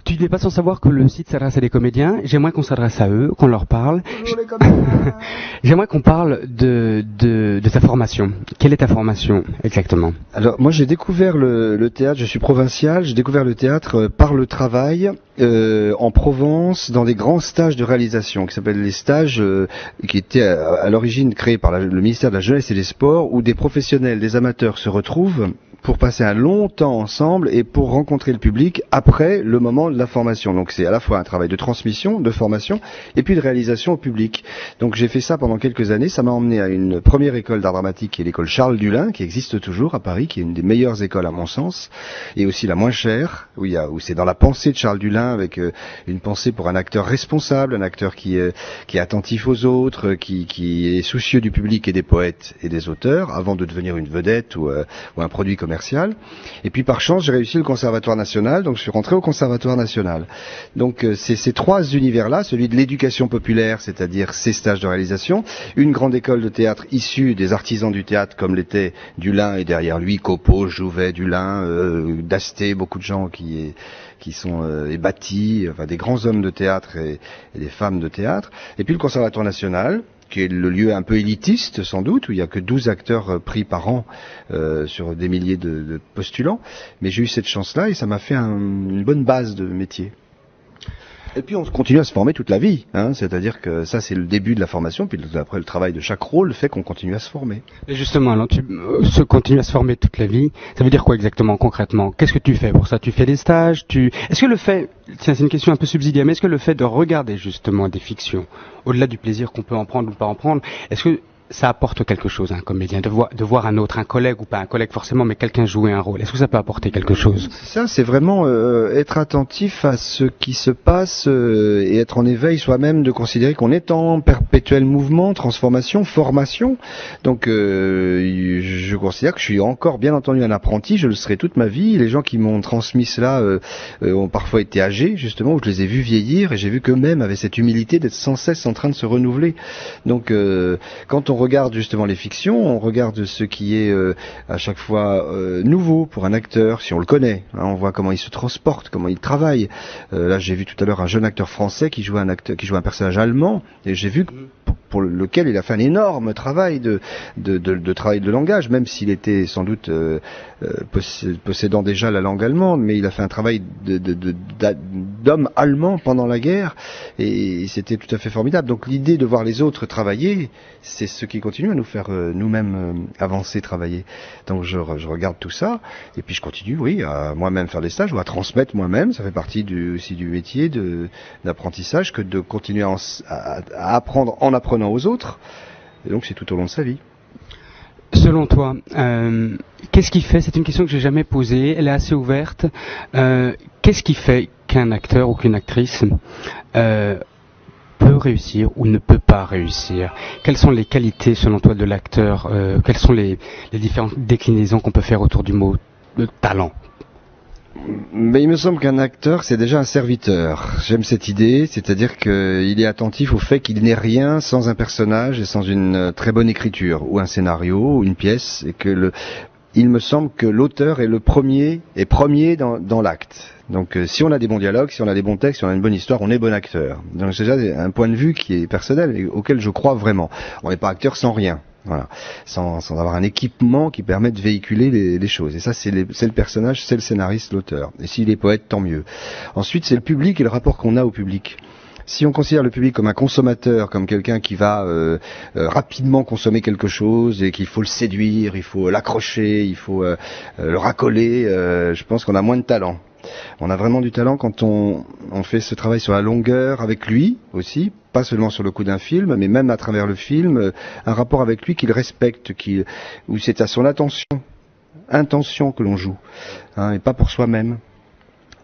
Tu n'es pas sans savoir que le site s'adresse à des comédiens. J'aimerais qu'on s'adresse à eux, qu'on leur parle. J'aimerais qu'on parle de ta formation. Quelle est ta formation exactement? Alors moi j'ai découvert le théâtre, je suis provincial, j'ai découvert le théâtre par le travail en Provence dans des grands stages de réalisation qui s'appellent les stages qui étaient à l'origine créés par le ministère de la Jeunesse et des Sports où des professionnels, des amateurs se retrouvent pour passer un long temps ensemble et pour rencontrer le public après le moment de la formation. Donc c'est à la fois un travail de transmission, de formation et puis de réalisation au public. Donc j'ai fait ça pendant quelques années, ça m'a emmené à une première école d'art dramatique qui est l'école Charles Dulin, qui existe toujours à Paris, qui est une des meilleures écoles à mon sens, et aussi la moins chère, où c'est dans la pensée de Charles Dulin, avec une pensée pour un acteur responsable, un acteur qui est attentif aux autres, qui est soucieux du public et des poètes et des auteurs, avant de devenir une vedette ou un produit commercial. Et puis par chance, j'ai réussi le Conservatoire national, donc je suis rentré au Conservatoire national. Donc c'est ces trois univers-là, celui de l'éducation populaire, c'est-à-dire ces stages de réalisation, une grande école de théâtre issue des artisans du théâtre comme l'était Dulin et derrière lui Copeau, Jouvet, Dulin, Dasté, beaucoup de gens qui sont Bâti, enfin des grands hommes de théâtre et des femmes de théâtre, et puis le Conservatoire national, qui est le lieu un peu élitiste sans doute, où il n'y a que 12 acteurs pris par an sur des milliers de postulants, mais j'ai eu cette chance-là et ça m'a fait une bonne base de métier. Et puis on continue à se former toute la vie, hein, c'est-à-dire que ça c'est le début de la formation, puis après le travail de chaque rôle fait qu'on continue à se former. Et justement, alors tu continues à se former toute la vie, ça veut dire quoi exactement, concrètement? Qu'est-ce que tu fais pour ça? Tu fais des stages? Est-ce que le fait, tiens, c'est une question un peu subsidiaire, mais est-ce que le fait de regarder justement des fictions, au-delà du plaisir qu'on peut en prendre ou pas en prendre, est-ce que ça apporte quelque chose à un comédien, de voir un autre, un collègue ou pas un collègue forcément, mais quelqu'un jouer un rôle? Est-ce que ça peut apporter quelque chose? Ça, c'est vraiment être attentif à ce qui se passe et être en éveil soi-même, de considérer qu'on est en perpétuel mouvement, transformation, formation. Donc, je considère que je suis encore bien entendu un apprenti, je le serai toute ma vie. Les gens qui m'ont transmis cela ont parfois été âgés, justement, où je les ai vus vieillir et j'ai vu qu'eux-mêmes avaient cette humilité d'être sans cesse en train de se renouveler. Donc, quand on regarde justement les fictions, on regarde ce qui est à chaque fois nouveau pour un acteur, si on le connaît. Hein, on voit comment il se transporte, comment il travaille. Là, j'ai vu tout à l'heure un jeune acteur français qui joue un personnage allemand, et j'ai vu que pour lequel il a fait un énorme travail de travail de langage, même s'il était sans doute possédant déjà la langue allemande, mais il a fait un travail d'homme allemand pendant la guerre, et c'était tout à fait formidable. Donc l'idée de voir les autres travailler, c'est ce qui continue à nous faire nous-mêmes avancer, travailler. Donc je regarde tout ça, et puis je continue, oui, à moi-même faire des stages, ou à transmettre moi-même. Ça fait partie aussi du métier d'apprentissage, que de continuer à apprendre en apprenant aux autres, et donc c'est tout au long de sa vie. Selon toi, qu'est-ce qui fait, c'est une question que j'ai jamais posée, elle est assez ouverte, qu'est-ce qui fait qu'un acteur ou qu'une actrice peut réussir ou ne peut pas réussir? Quelles sont les qualités selon toi de l'acteur? Quelles sont les différentes déclinaisons qu'on peut faire autour du mot talent? Mais il me semble qu'un acteur, c'est déjà un serviteur. J'aime cette idée, c'est-à-dire qu'il est attentif au fait qu'il n'est rien sans un personnage et sans une très bonne écriture, ou un scénario, ou une pièce, et que il me semble que l'auteur est premier dans l'acte. Donc si on a des bons dialogues, si on a des bons textes, si on a une bonne histoire, on est bon acteur. Donc c'est déjà un point de vue qui est personnel et auquel je crois vraiment. On n'est pas acteur sans rien. Voilà, sans avoir un équipement qui permet de véhiculer les choses. Et ça, c'est le personnage, c'est le scénariste, l'auteur. Et s'il est poète, tant mieux. Ensuite, c'est le public et le rapport qu'on a au public. Si on considère le public comme un consommateur, comme quelqu'un qui va rapidement consommer quelque chose et qu'il faut le séduire, il faut l'accrocher, il faut le racoler, je pense qu'on a moins de talent. On a vraiment du talent quand on fait ce travail sur la longueur avec lui aussi, pas seulement sur le coup d'un film, mais même à travers le film, un rapport avec lui qu'il respecte, où c'est à son intention que l'on joue, hein, et pas pour soi-même.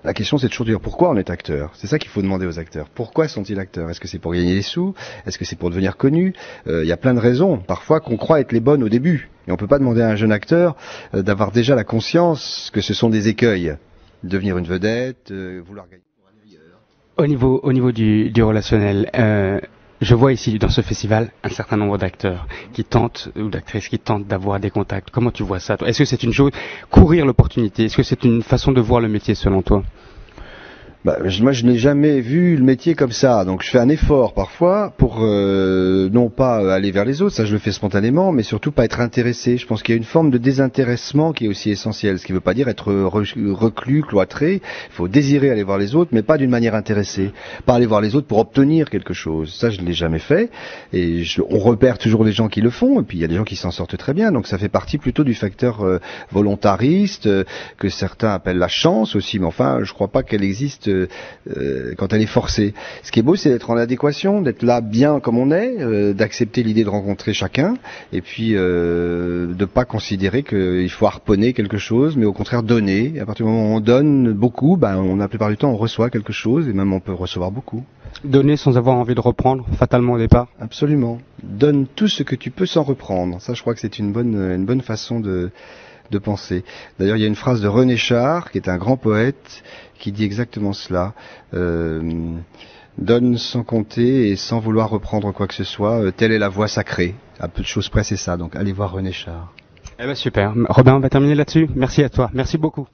La question, c'est toujours de dire pourquoi on est acteur. C'est ça qu'il faut demander aux acteurs. Pourquoi sont-ils acteurs? Est-ce que c'est pour gagner des sous? Est-ce que c'est pour devenir connu? Il y a plein de raisons, parfois, qu'on croit être les bonnes au début. Et on ne peut pas demander à un jeune acteur d'avoir déjà la conscience que ce sont des écueils. Devenir une vedette, vouloir gagner pour un meilleur. Au niveau du relationnel, je vois ici dans ce festival un certain nombre d'acteurs qui tentent, ou d'actrices qui tentent d'avoir des contacts. Comment tu vois ça, toi? Est-ce que c'est une chose, courir l'opportunité? Est-ce que c'est une façon de voir le métier selon toi? Moi, je n'ai jamais vu le métier comme ça, donc je fais un effort parfois pour non pas aller vers les autres, ça je le fais spontanément, mais surtout pas être intéressé. Je pense qu'il y a une forme de désintéressement qui est aussi essentielle, ce qui ne veut pas dire être reclus, cloîtré. Il faut désirer aller voir les autres, mais pas d'une manière intéressée. Pas aller voir les autres pour obtenir quelque chose. Ça, je ne l'ai jamais fait, et on repère toujours les gens qui le font, et puis il y a des gens qui s'en sortent très bien, donc ça fait partie plutôt du facteur volontariste, que certains appellent la chance aussi, mais enfin, je ne crois pas qu'elle existe quand elle est forcée. Ce qui est beau, c'est d'être en adéquation, d'être là bien comme on est, d'accepter l'idée de rencontrer chacun, et puis de ne pas considérer qu'il faut harponner quelque chose, mais au contraire donner. Et à partir du moment où on donne beaucoup, la plupart du temps on reçoit quelque chose, et même on peut recevoir beaucoup. Donner sans avoir envie de reprendre, fatalement au départ. Absolument. Donne tout ce que tu peux sans reprendre. Ça, je crois que c'est une bonne façon de penser. D'ailleurs, il y a une phrase de René Char, qui est un grand poète, qui dit exactement cela. Donne sans compter et sans vouloir reprendre quoi que ce soit, telle est la voie sacrée. À peu de choses près, c'est ça. Donc, allez voir René Char. Eh ben super. Robin, on va terminer là-dessus. Merci à toi. Merci beaucoup.